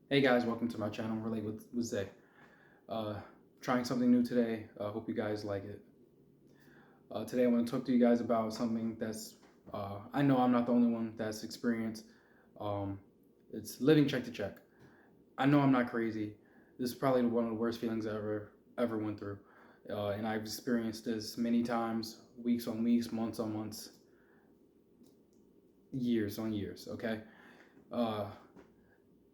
Hey guys, welcome to my channel, Relate with Zay. Uh, Trying something new today. Hope you guys like it. Today I want to talk to you guys about something that's, I know I'm not the only one that's experienced. Um, it's living check to check. I know I'm not crazy. This is probably one of the worst feelings I ever went through. And I've experienced this many times, weeks on weeks, months on months, years on years, okay? Uh,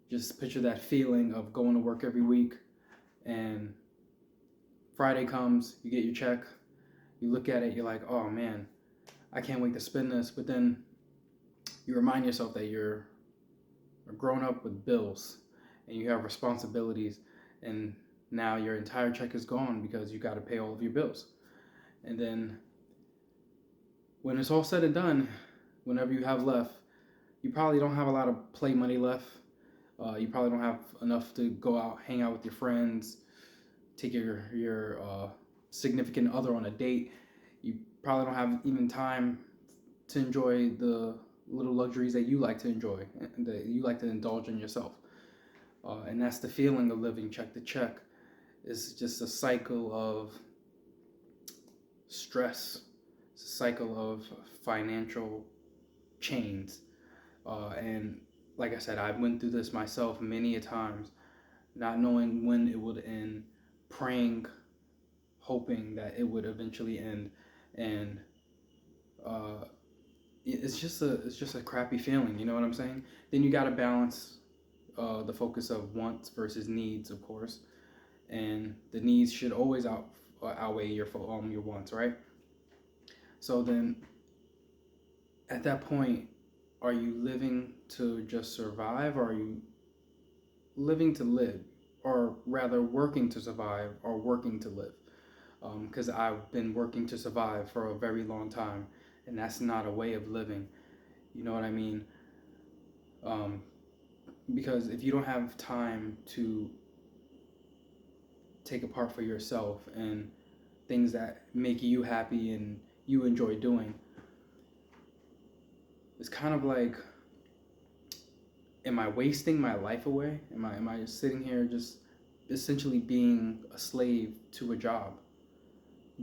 just picture that feeling of going to work every week and Friday comes, you get your check, you look at it, you're like, oh man, I can't wait to spend this. But then you remind yourself that you're grown up with bills and you have responsibilities, and now your entire check is gone because you got to pay all of your bills. And then when it's all said and done, whenever you have left, you probably don't have a lot of play money left. You probably don't have enough to go out, hang out with your friends, take your significant other on a date. You probably don't have even time to enjoy the little luxuries that you like to enjoy and that you like to indulge in yourself. And that's the feeling of living check to check. It's just a cycle of stress. It's a cycle of financial chains. And like I said, I went through this myself many a times, not knowing when it would end, praying, hoping that it would eventually end, and uh, it's just a crappy feeling. You know what I'm saying? Then you got to balance the focus of wants versus needs, of course, and the needs should always outweigh your wants, right? So then, at that point, are you living to just survive, or are you living to live, or rather, working to survive or working to live? Because I've been working to survive for a very long time, and that's not a way of living. You know what I mean? Um, because if you don't have time to take apart for yourself and things that make you happy and you enjoy doing, it's kind of like, am I wasting my life away? Am I sitting here just essentially being a slave to a job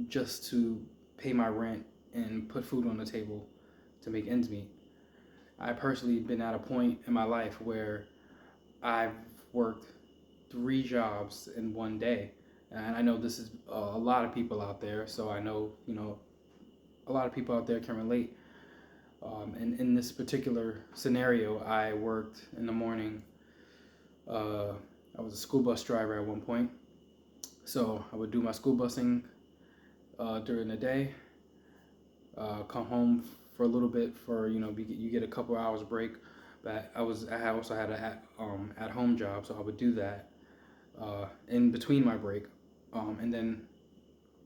just to pay my rent and put food on the table to make ends meet? I personally been at a point in my life where I've worked three jobs in one day. And I know this is a lot of people out there, so I know, a lot of people out there can relate. And in this particular scenario, I worked in the morning. Uh, I was a school bus driver at one point, so I would do my school busing during the day, come home for a little bit for you get a couple hours break. But I also had a at home job, so I would do that in between my break, and then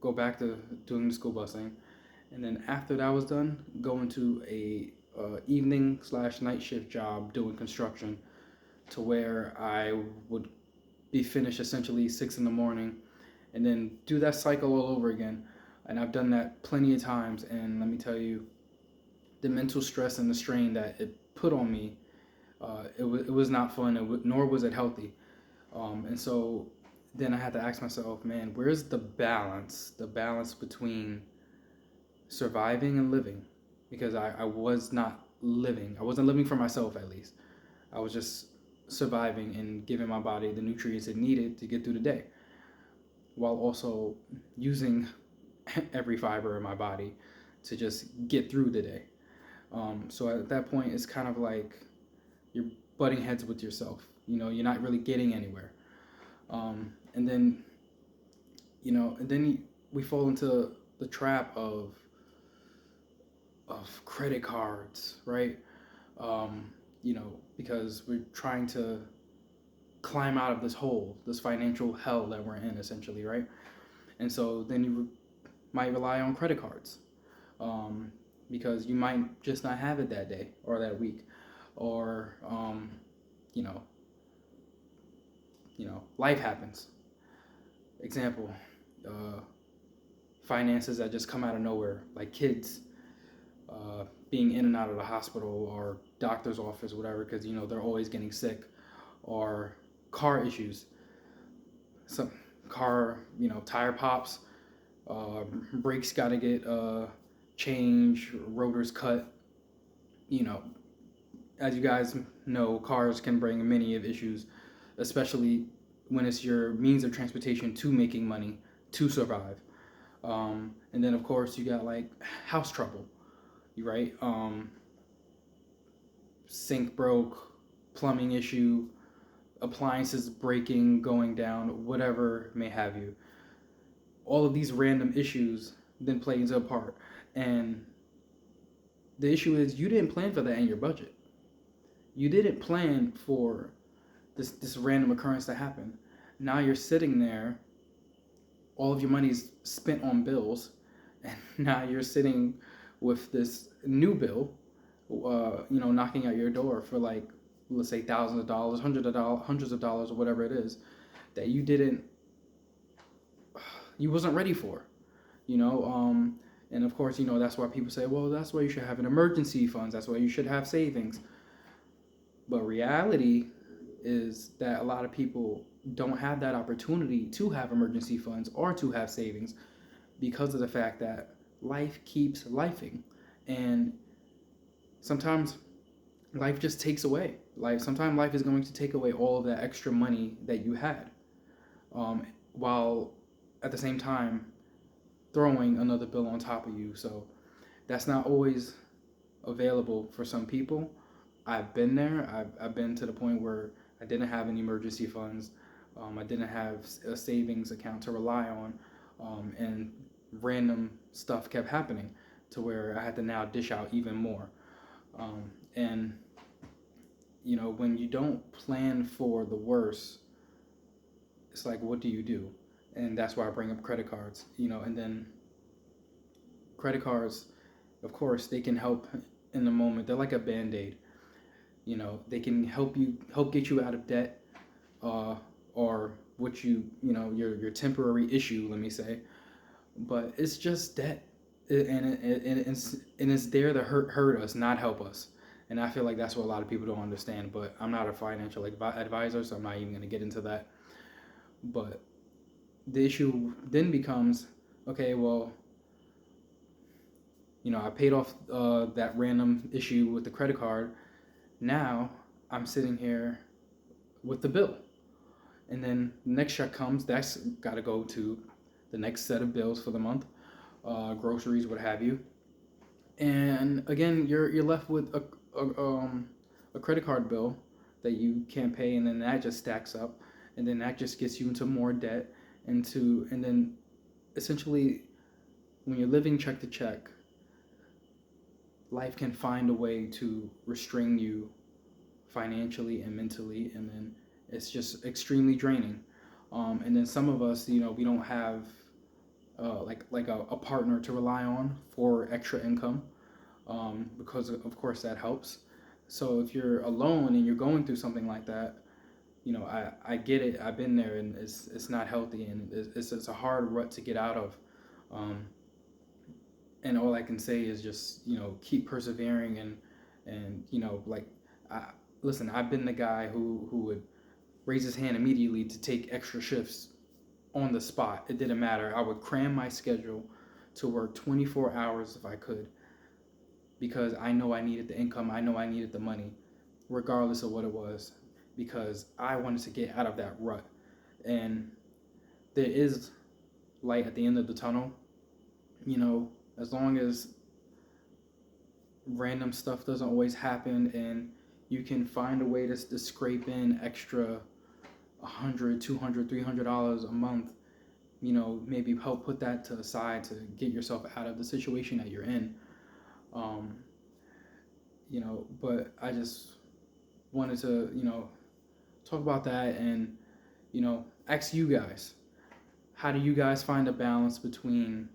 go back to doing the school busing, and then after that was done, go into a evening slash night shift job doing construction, to where I would be finished essentially 6 in the morning, and then do that cycle all over again. And I've done that plenty of times, and let me tell you, the mental stress and the strain that it put on me, it was not fun, nor was it healthy. And so then I had to ask myself, man, where's the balance between surviving and living? Because I was not living. I wasn't living for myself, at least. I was just surviving and giving my body the nutrients it needed to get through the day, while also using every fiber in my body to just get through the day. So at that point, it's kind of like you're butting heads with yourself. You're not really getting anywhere. And then, we fall into the trap of credit cards, right? Because we're trying to climb out of this hole, this financial hell that we're in, essentially, right? And so then you might rely on credit cards, um, because you might just not have it that day or that week, or you know, life happens. Example, uh, finances that just come out of nowhere, like kids being in and out of the hospital or doctor's office, whatever, because they're always getting sick, or car issues, some car, tire pops, brakes got to get changed, rotors cut. You know, as you guys know, cars can bring many of issues, especially when it's your means of transportation to making money to survive. And then of course you got like house trouble, right? Sink broke, plumbing issue, appliances breaking, going down, whatever may have you. All of these random issues then play into a part. And the issue is you didn't plan for that in your budget. You didn't plan for this random occurrence to happen. Now you're sitting there, all of your money's spent on bills, and now you're sitting with this new bill, knocking at your door for like, let's say thousands of dollars, hundreds of dollars, or whatever it is, that you wasn't ready for, you know. And of course, that's why people say, well, that's why you should have an emergency funds. That's why you should have savings. But reality is that a lot of people don't have that opportunity to have emergency funds or to have savings because of the fact that life keeps lifing. And sometimes life just takes away. Sometimes life is going to take away all of that extra money that you had, while at the same time throwing another bill on top of you. So that's not always available for some people. I've been there. I've been to the point where I didn't have any emergency funds. I didn't have a savings account to rely on, and random stuff kept happening to where I had to now dish out even more. And when you don't plan for the worst, it's like, what do you do? And that's why I bring up credit cards. And then credit cards, of course, they can help in the moment. They're like a Band-Aid. They can help get you out of debt, or what your temporary issue, let me say. But it's just debt, and it's there to hurt us, not help us. And I feel like that's what a lot of people don't understand. But I'm not a financial advisor, so I'm not even going to get into that. But the issue then becomes, okay, well, I paid off that random issue with the credit card. Now I'm sitting here with the bill. And then the next check comes, that's got to go to the next set of bills for the month, groceries, what have you. And again, you're left with a credit card bill that you can't pay, and then that just stacks up, and then that just gets you into more debt, and then essentially, when you're living check to check, life can find a way to restrain you financially and mentally, and then it's just extremely draining. And then some of us, we don't have like a partner to rely on for extra income, because of course that helps. So if you're alone and you're going through something like that, I get it. I've been there, and it's not healthy, and it's a hard rut to get out of. And all I can say is just keep persevering, and listen, I've been the guy who would raise his hand immediately to take extra shifts on the spot. It didn't matter. I would cram my schedule to work 24 hours if I could, because I know I needed the income. I know I needed the money, regardless of what it was, because I wanted to get out of that rut. And there is light at the end of the tunnel, as long as random stuff doesn't always happen, and you can find a way to scrape in extra $100, $200, $300 a month, maybe help put that to the side to get yourself out of the situation that you're in. But I just wanted to, talk about that, and, ask you guys, how do you guys find a balance between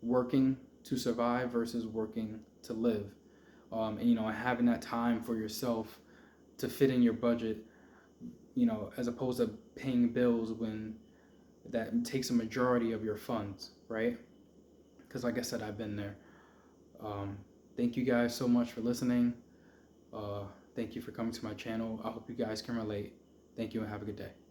working to survive versus working to live? And having that time for yourself to fit in your budget, as opposed to paying bills when that takes a majority of your funds, right? Because like I said, I've been there. Thank you guys so much for listening. Thank you for coming to my channel. I hope you guys can relate. Thank you and have a good day.